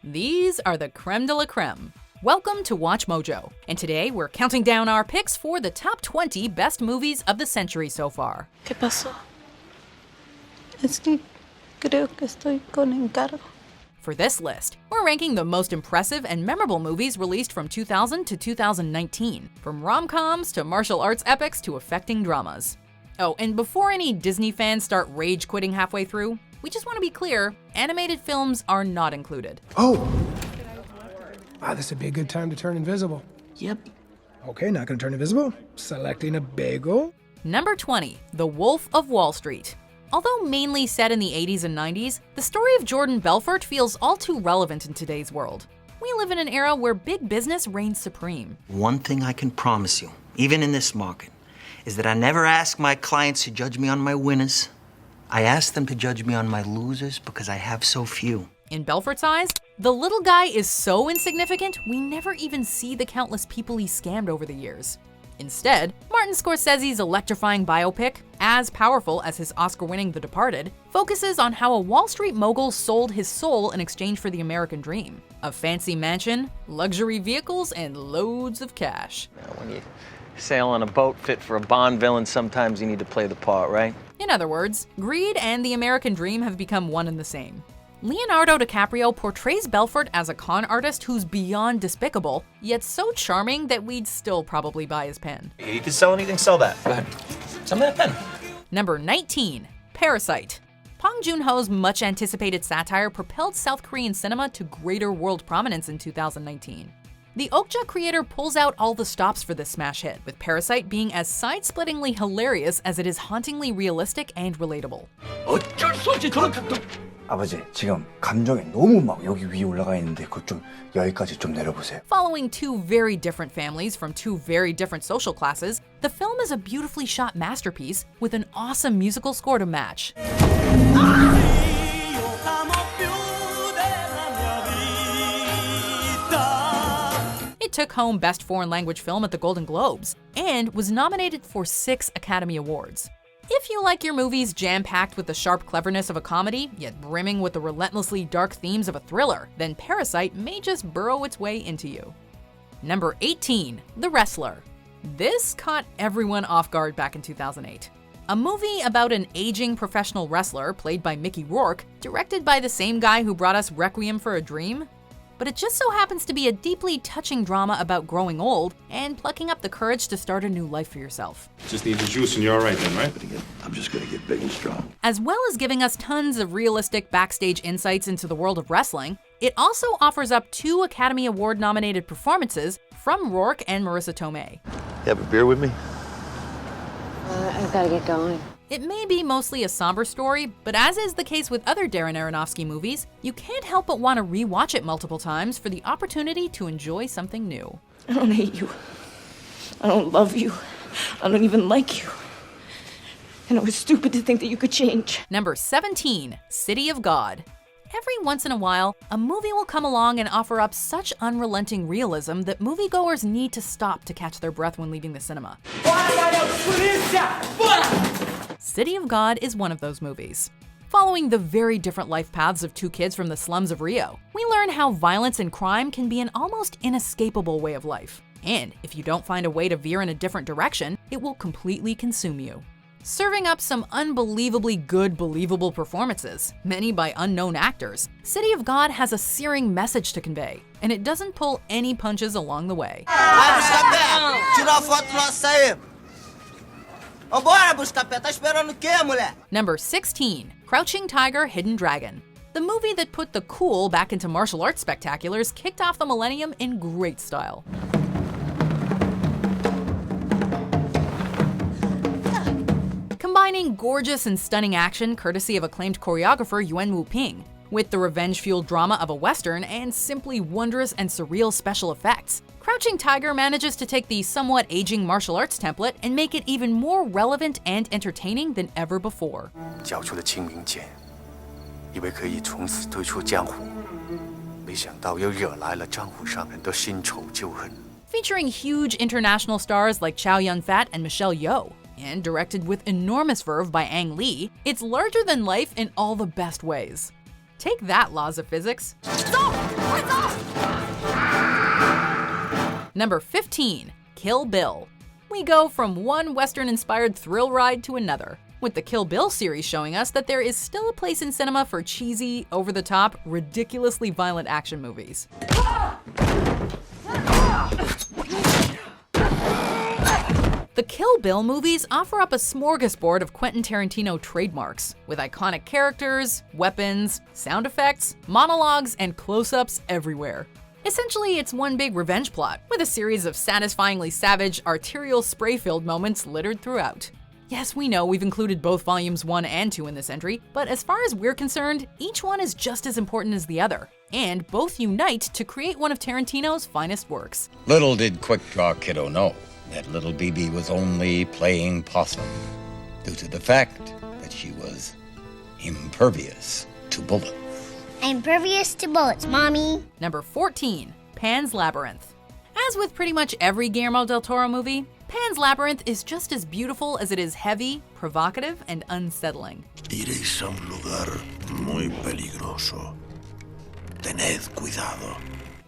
These are the creme de la creme. Welcome to Watch Mojo, and today we're counting down our picks for the top 20 best movies of the century so far. ¿Qué pasó? Es que creo que estoy con encargo. For this list, we're ranking the most impressive and memorable movies released from 2000 to 2019, from rom-coms to martial arts epics to affecting dramas. Oh, and before any Disney fans start rage quitting halfway through, we just want to be clear, animated films are not included. Oh! Wow, this would be a good time to turn invisible. Yep. Okay, not gonna turn invisible. Selecting a bagel. Number 20, The Wolf of Wall Street. Although mainly set in the 80s and 90s, the story of Jordan Belfort feels all too relevant in today's world. We live in an era where big business reigns supreme. One thing I can promise you, even in this market, is that I never ask my clients to judge me on my winners. I ask them to judge me on my losers because I have so few. In Belfort's eyes, the little guy is so insignificant, we never even see the countless people he scammed over the years. Instead, Martin Scorsese's electrifying biopic, as powerful as his Oscar-winning The Departed, focuses on how a Wall Street mogul sold his soul in exchange for the American dream. A fancy mansion, luxury vehicles, and loads of cash. When you sail on a boat fit for a Bond villain, sometimes you need to play the part, right? In other words, greed and the American dream have become one and the same. Leonardo DiCaprio portrays Belfort as a con artist who's beyond despicable, yet so charming that we'd still probably buy his pen. You can sell anything, sell that. Go ahead. Sell me that pen. Number 19, Parasite. Bong Joon-ho's much-anticipated satire propelled South Korean cinema to greater world prominence in 2019. The Okja creator pulls out all the stops for this smash hit, with Parasite being as side-splittingly hilarious as it is hauntingly realistic and relatable. 아버지, 지금 감정이 너무 막 여기 위에 올라가 있는데 그것 좀 여기까지 좀 내려보세요. Following two very different families from two very different social classes, the film is a beautifully shot masterpiece with an awesome musical score to match. It took home Best Foreign Language Film at the Golden Globes and was nominated for 6 Academy Awards. If you like your movies jam-packed with the sharp cleverness of a comedy, yet brimming with the relentlessly dark themes of a thriller, then Parasite may just burrow its way into you. Number 18, The Wrestler. This caught everyone off guard back in 2008. A movie about an aging professional wrestler played by Mickey Rourke, directed by the same guy who brought us Requiem for a Dream. But it just so happens to be a deeply touching drama about growing old and plucking up the courage to start a new life for yourself. Just need the juice and you're all right then, right? I'm just gonna get big and strong. As well as giving us tons of realistic backstage insights into the world of wrestling, it also offers up 2 Academy Award-nominated performances from Rourke and Marissa Tomei. You have a beer with me? I've got to get going. It may be mostly a somber story, but as is the case with other Darren Aronofsky movies, you can't help but want to rewatch it multiple times for the opportunity to enjoy something new. I don't hate you. I don't love you. I don't even like you. And it was stupid to think that you could change. Number 17, City of God. Every once in a while, a movie will come along and offer up such unrelenting realism that moviegoers need to stop to catch their breath when leaving the cinema. City of God is one of those movies. Following the very different life paths of 2 kids from the slums of Rio, we learn how violence and crime can be an almost inescapable way of life. And if you don't find a way to veer in a different direction, it will completely consume you. Serving up some unbelievably good, believable performances, many by unknown actors, City of God has a searing message to convey, and it doesn't pull any punches along the way. Number 16, Crouching Tiger, Hidden Dragon. The movie that put the cool back into martial arts spectaculars kicked off the millennium in great style. Combining gorgeous and stunning action courtesy of acclaimed choreographer Yuen Wu-ping, with the revenge-fueled drama of a Western and simply wondrous and surreal special effects, Crouching Tiger manages to take the somewhat aging martial arts template and make it even more relevant and entertaining than ever before. Featuring huge international stars like Chow Yun-fat and Michelle Yeoh, and directed with enormous verve by Ang Lee, it's larger than life in all the best ways. Take that, laws of physics. Number 15, Kill Bill. We go from one Western-inspired thrill ride to another, with the Kill Bill series showing us that there is still a place in cinema for cheesy, over-the-top, ridiculously violent action movies. The Kill Bill movies offer up a smorgasbord of Quentin Tarantino trademarks, with iconic characters, weapons, sound effects, monologues, and close-ups everywhere. Essentially, it's one big revenge plot, with a series of satisfyingly savage, arterial spray-filled moments littered throughout. Yes, we know we've included both volumes 1 and 2 in this entry, but as far as we're concerned, each one is just as important as the other, and both unite to create one of Tarantino's finest works. Little did Quick Draw Kiddo know that little BB was only playing possum, due to the fact that she was impervious to bullets. I'm impervious to bullets, Mommy. Number 14, Pan's Labyrinth. As with pretty much every Guillermo del Toro movie, Pan's Labyrinth is just as beautiful as it is heavy, provocative, and unsettling. Iréis a un lugar muy peligroso. Tened cuidado.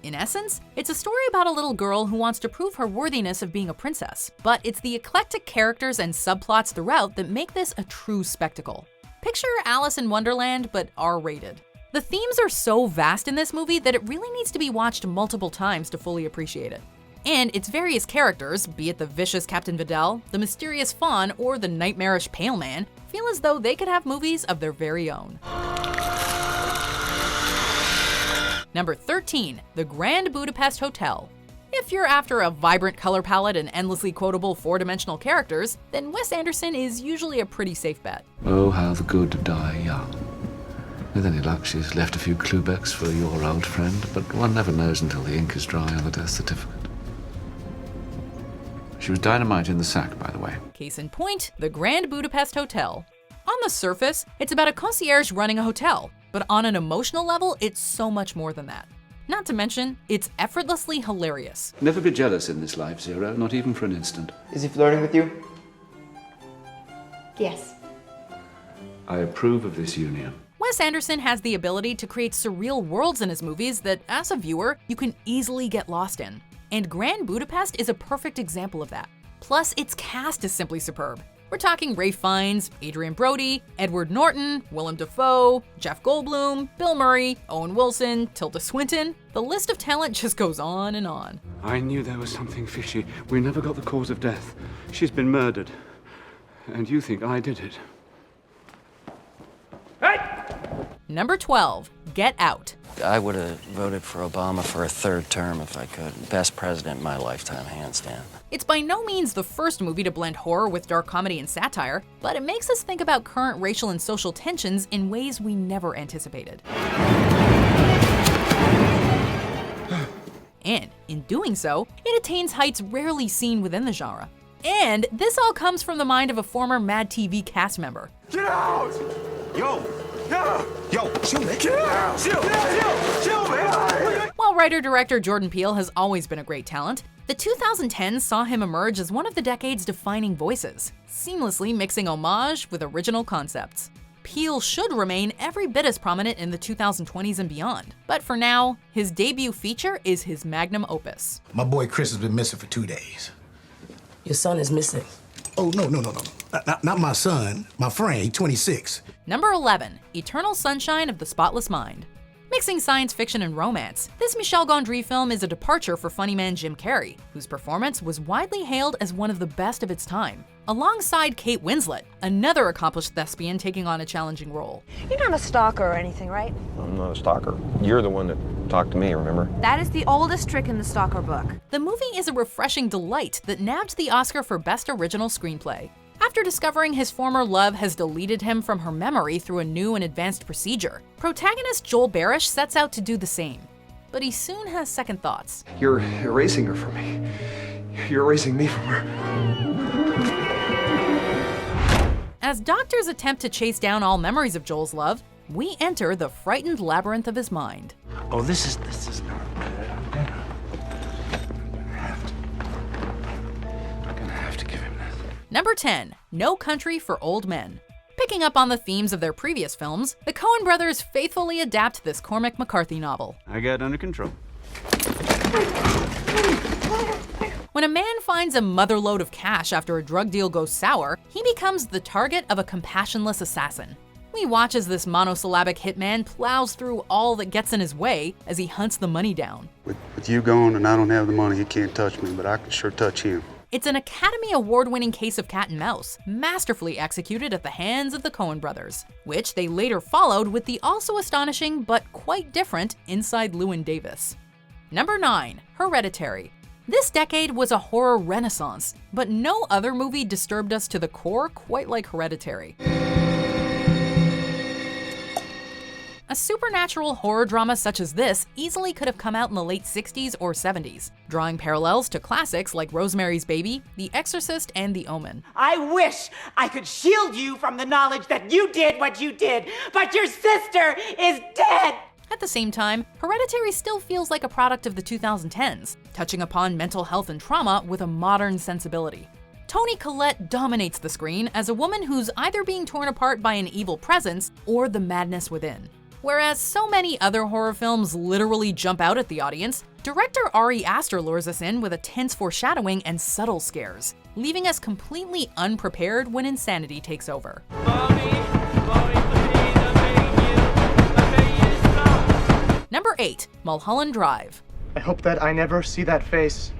In essence, it's a story about a little girl who wants to prove her worthiness of being a princess, but it's the eclectic characters and subplots throughout that make this a true spectacle. Picture Alice in Wonderland, but R-rated. The themes are so vast in this movie that it really needs to be watched multiple times to fully appreciate it. And its various characters, be it the vicious Captain Vidal, the mysterious Fawn, or the nightmarish Pale Man, feel as though they could have movies of their very own. Number 13, The Grand Budapest Hotel. If you're after a vibrant color palette and endlessly quotable four-dimensional characters, then Wes Anderson is usually a pretty safe bet. Oh, how the good die young. With any luck, she's left a few Klubecks for your old friend, but one never knows until the ink is dry on the death certificate. She was dynamite in the sack, by the way. Case in point, The Grand Budapest Hotel. On the surface, it's about a concierge running a hotel, but on an emotional level, it's so much more than that. Not to mention, it's effortlessly hilarious. Never be jealous in this life, Zero, not even for an instant. Is he flirting with you? Yes. I approve of this union. Wes Anderson has the ability to create surreal worlds in his movies that, as a viewer, you can easily get lost in. And Grand Budapest is a perfect example of that. Plus, its cast is simply superb. We're talking Ralph Fiennes, Adrian Brody, Edward Norton, Willem Dafoe, Jeff Goldblum, Bill Murray, Owen Wilson, Tilda Swinton. The list of talent just goes on and on. I knew there was something fishy. We never got the cause of death. She's been murdered. And you think I did it. Number 12, Get Out. I would have voted for Obama for a third term if I could. Best president in my lifetime, hands down. It's by no means the first movie to blend horror with dark comedy and satire, but it makes us think about current racial and social tensions in ways we never anticipated. And in doing so, it attains heights rarely seen within the genre. And this all comes from the mind of a former Mad TV cast member. Get out! Yo! Yo, chill, man. Get out! Chill, man. While writer-director Jordan Peele has always been a great talent, the 2010s saw him emerge as one of the decade's defining voices, seamlessly mixing homage with original concepts. Peele should remain every bit as prominent in the 2020s and beyond, but for now, his debut feature is his magnum opus. My boy Chris has been missing for 2 days. Your son is missing. Oh, no. Not my son. My friend, he's 26. Number 11, Eternal Sunshine of the Spotless Mind. Mixing science fiction and romance, this Michel Gondry film is a departure for funny man Jim Carrey, whose performance was widely hailed as one of the best of its time, alongside Kate Winslet, another accomplished thespian taking on a challenging role. You're not a stalker or anything, right? I'm not a stalker. You're the one that talked to me, remember? That is the oldest trick in the stalker book. The movie is a refreshing delight that nabbed the Oscar for Best Original Screenplay. After discovering his former love has deleted him from her memory through a new and advanced procedure, protagonist Joel Barish sets out to do the same. But he soon has second thoughts. You're erasing her from me. You're erasing me from her. As doctors attempt to chase down all memories of Joel's love, we enter the frightened labyrinth of his mind. Oh, this is not good. I'm gonna have to give him this. Number 10, No Country for Old Men. Picking up on the themes of their previous films, the Coen brothers faithfully adapt this Cormac McCarthy novel. I got it under control. When a man finds a motherlode of cash after a drug deal goes sour, he becomes the target of a compassionless assassin. We watch as this monosyllabic hitman plows through all that gets in his way as he hunts the money down. With you gone and I don't have the money, he can't touch me, but I can sure touch him. It's an Academy Award-winning case of cat and mouse, masterfully executed at the hands of the Coen brothers, which they later followed with the also astonishing but quite different Inside Llewyn Davis. Number 9, Hereditary. This decade was a horror renaissance, but no other movie disturbed us to the core quite like Hereditary. A supernatural horror drama such as this easily could have come out in the late 60s or 70s, drawing parallels to classics like Rosemary's Baby, The Exorcist, and The Omen. I wish I could shield you from the knowledge that you did what you did, but your sister is dead! At the same time, Hereditary still feels like a product of the 2010s, touching upon mental health and trauma with a modern sensibility. Toni Collette dominates the screen as a woman who's either being torn apart by an evil presence or the madness within. Whereas so many other horror films literally jump out at the audience, director Ari Aster lures us in with a tense foreshadowing and subtle scares, leaving us completely unprepared when insanity takes over. Number 8, Mulholland Drive. I hope that I never see that face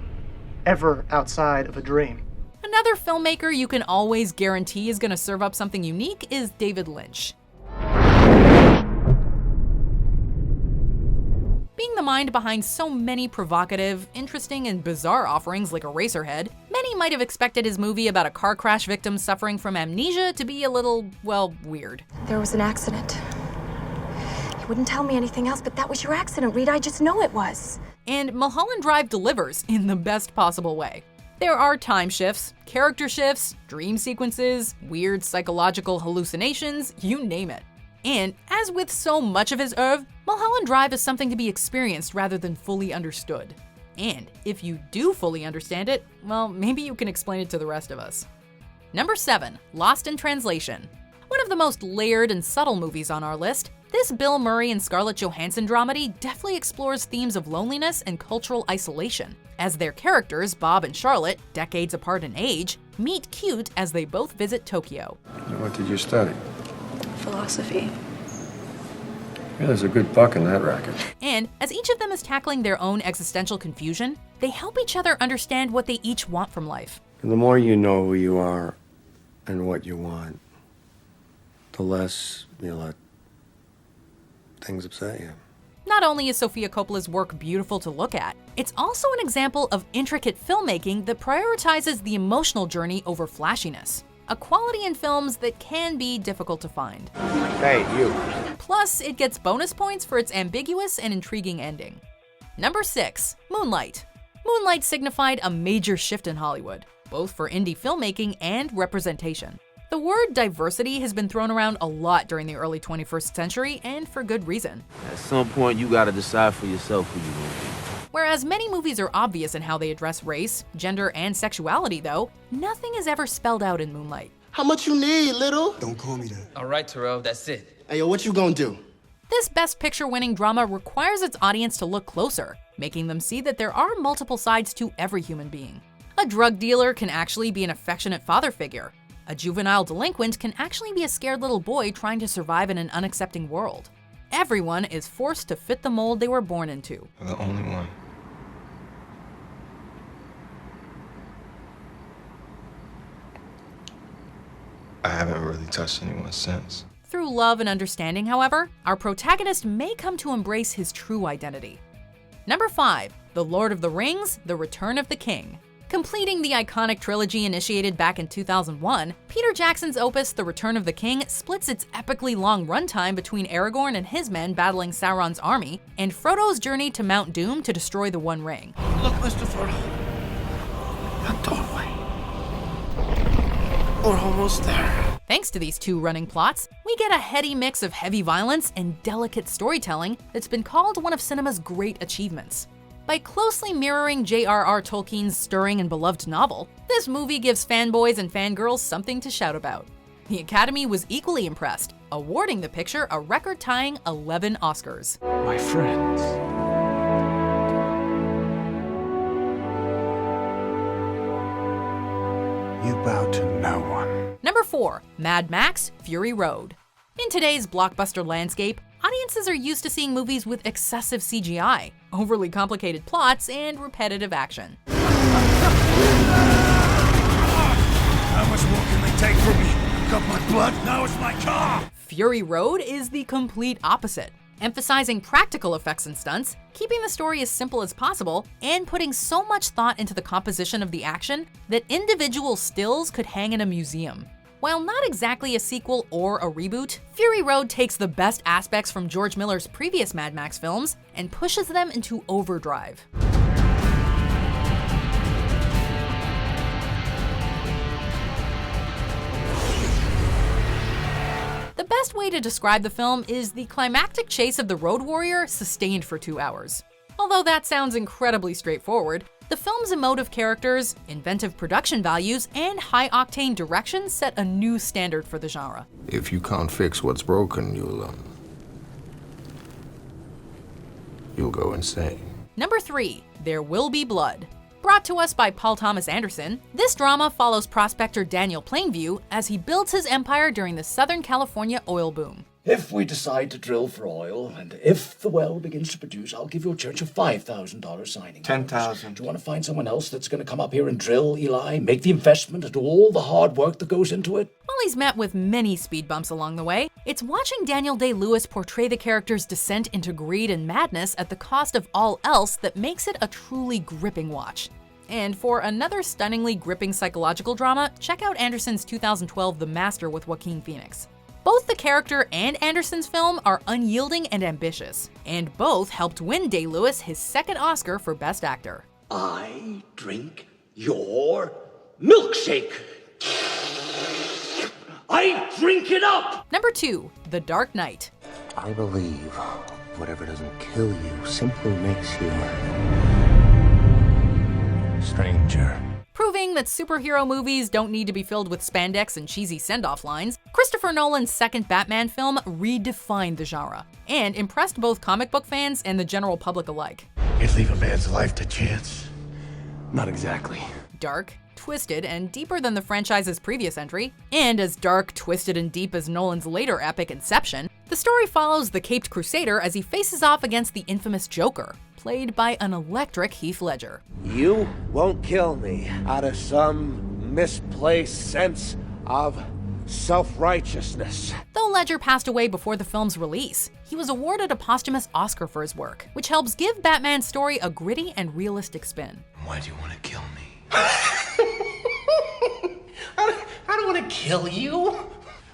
ever outside of a dream. Another filmmaker you can always guarantee is going to serve up something unique is David Lynch. Being the mind behind so many provocative, interesting, and bizarre offerings like Eraserhead, many might have expected his movie about a car crash victim suffering from amnesia to be a little, well, weird. There was an accident. You wouldn't tell me anything else, but that was your accident, Rita. I just know it was. And Mulholland Drive delivers in the best possible way. There are time shifts, character shifts, dream sequences, weird psychological hallucinations, you name it. And as with so much of his oeuvre, Mulholland Drive is something to be experienced rather than fully understood. And if you do fully understand it, well, maybe you can explain it to the rest of us. Number 7, Lost in Translation. One of the most layered and subtle movies on our list, this Bill Murray and Scarlett Johansson dramedy deftly explores themes of loneliness and cultural isolation, as their characters, Bob and Charlotte, decades apart in age, meet cute as they both visit Tokyo. What did you study? Philosophy. Yeah, there's a good buck in that racket. And as each of them is tackling their own existential confusion, they help each other understand what they each want from life. And the more you know who you are and what you want, the less you let things upset you. Not only is Sofia Coppola's work beautiful to look at, it's also an example of intricate filmmaking that prioritizes the emotional journey over flashiness, a quality in films that can be difficult to find. Hey, you. Plus, it gets bonus points for its ambiguous and intriguing ending. Number 6, Moonlight. Moonlight signified a major shift in Hollywood, both for indie filmmaking and representation. The word diversity has been thrown around a lot during the early 21st century, and for good reason. At some point, you gotta decide for yourself who you want to be. Whereas many movies are obvious in how they address race, gender, and sexuality, though, nothing is ever spelled out in Moonlight. How much you need, little? Don't call me that. All right, Terrell, that's it. Hey, yo, what you gonna do? This Best Picture-winning drama requires its audience to look closer, making them see that there are multiple sides to every human being. A drug dealer can actually be an affectionate father figure. A juvenile delinquent can actually be a scared little boy trying to survive in an unaccepting world. Everyone is forced to fit the mold they were born into. You're the only one. I haven't really touched anyone since. Through love and understanding, however, our protagonist may come to embrace his true identity. Number 5, The Lord of the Rings: The Return of the King. Completing the iconic trilogy initiated back in 2001, Peter Jackson's opus The Return of the King splits its epically long runtime between Aragorn and his men battling Sauron's army, and Frodo's journey to Mount Doom to destroy the One Ring. Look, Mr. Frodo. That doorway. We're almost there. Thanks to these two running plots, we get a heady mix of heavy violence and delicate storytelling that's been called one of cinema's great achievements. By closely mirroring J.R.R. Tolkien's stirring and beloved novel, this movie gives fanboys and fangirls something to shout about. The Academy was equally impressed, awarding the picture a record-tying 11 Oscars. My friends. You bow to no one. Number 4, Mad Max: Fury Road. In today's blockbuster landscape, audiences are used to seeing movies with excessive CGI, overly complicated plots, and repetitive action. How much more can they take from me? Got my blood, now it's my car! Fury Road is the complete opposite, emphasizing practical effects and stunts, keeping the story as simple as possible, and putting so much thought into the composition of the action that individual stills could hang in a museum. While not exactly a sequel or a reboot, Fury Road takes the best aspects from George Miller's previous Mad Max films and pushes them into overdrive. The best way to describe the film is the climactic chase of the road warrior sustained for 2 hours. Although that sounds incredibly straightforward, the film's emotive characters, inventive production values, and high-octane direction set a new standard for the genre. If you can't fix what's broken, you'll go insane. Number 3, There Will Be Blood. Brought to us by Paul Thomas Anderson, this drama follows prospector Daniel Plainview as he builds his empire during the Southern California oil boom. If we decide to drill for oil, and if the well begins to produce, I'll give your church a $5,000 signing. $10,000. Do you want to find someone else that's going to come up here and drill, Eli? Make the investment and do all the hard work that goes into it? While he's met with many speed bumps along the way, it's watching Daniel Day-Lewis portray the character's descent into greed and madness at the cost of all else that makes it a truly gripping watch. And for another stunningly gripping psychological drama, check out Anderson's 2012 The Master with Joaquin Phoenix. Both the character and Anderson's film are unyielding and ambitious, and both helped win Day-Lewis his second Oscar for Best Actor. I drink your milkshake. I drink it up! Number 2, The Dark Knight. I believe whatever doesn't kill you simply makes you stranger. Proving that superhero movies don't need to be filled with spandex and cheesy send-off lines, Christopher Nolan's second Batman film redefined the genre and impressed both comic book fans and the general public alike. You'd leave a man's life to chance? Not exactly. Dark, twisted, and deeper than the franchise's previous entry, and as dark, twisted, and deep as Nolan's later epic Inception, the story follows the Caped Crusader as he faces off against the infamous Joker, played by an electric Heath Ledger. You won't kill me out of some misplaced sense of self-righteousness. Though Ledger passed away before the film's release, he was awarded a posthumous Oscar for his work, which helps give Batman's story a gritty and realistic spin. Why do you want to kill me? I don't want to kill you.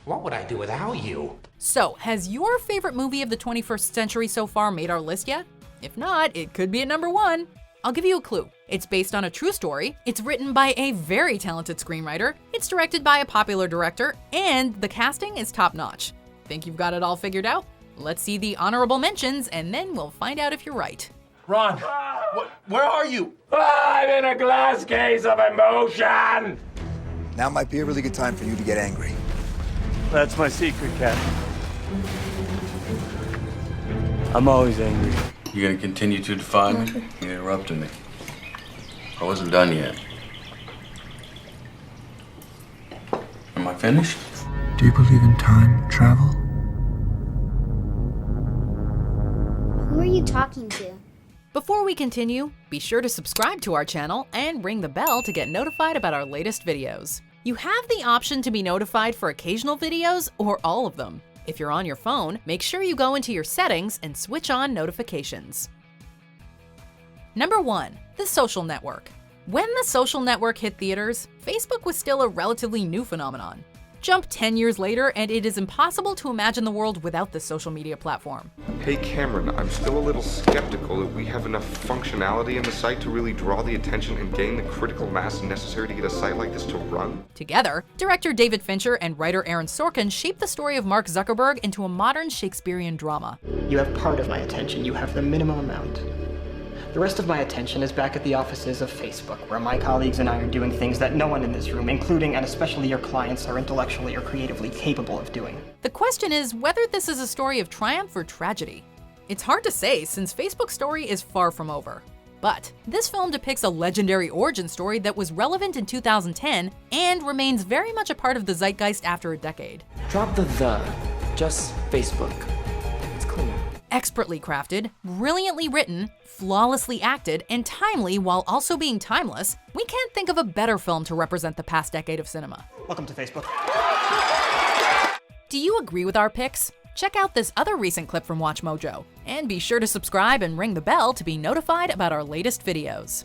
What would I do without you? So, has your favorite movie of the 21st century so far made our list yet? If not, it could be at number 1. I'll give you a clue. It's based on a true story, it's written by a very talented screenwriter, it's directed by a popular director, and the casting is top-notch. Think you've got it all figured out? Let's see the honorable mentions, and then we'll find out if you're right. Ron, where are you? I'm in a glass case of emotion! Now might be a really good time for you to get angry. That's my secret, Cat. I'm always angry. You're gonna continue to defy me? You interrupted me. I wasn't done yet. Am I finished? Do you believe in time travel? Who are you talking to? Before we continue, be sure to subscribe to our channel and ring the bell to get notified about our latest videos. You have the option to be notified for occasional videos or all of them. If you're on your phone, make sure you go into your settings and switch on notifications. Number 1, The Social Network. When The Social Network hit theaters, Facebook was still a relatively new phenomenon. Jump 10 years later, and it is impossible to imagine the world without this social media platform. Hey Cameron, I'm still a little skeptical that we have enough functionality in the site to really draw the attention and gain the critical mass necessary to get a site like this to run. Together, director David Fincher and writer Aaron Sorkin shaped the story of Mark Zuckerberg into a modern Shakespearean drama. You have part of my attention. You have the minimum amount. The rest of my attention is back at the offices of Facebook, where my colleagues and I are doing things that no one in this room, including and especially your clients, are intellectually or creatively capable of doing. The question is whether this is a story of triumph or tragedy. It's hard to say since Facebook's story is far from over. But this film depicts a legendary origin story that was relevant in 2010 and remains very much a part of the zeitgeist after a decade. Drop the just Facebook. It's cleaner. Expertly crafted, brilliantly written, flawlessly acted, and timely while also being timeless, we can't think of a better film to represent the past decade of cinema. Welcome to Facebook. Do you agree with our picks? Check out this other recent clip from WatchMojo, and be sure to subscribe and ring the bell to be notified about our latest videos.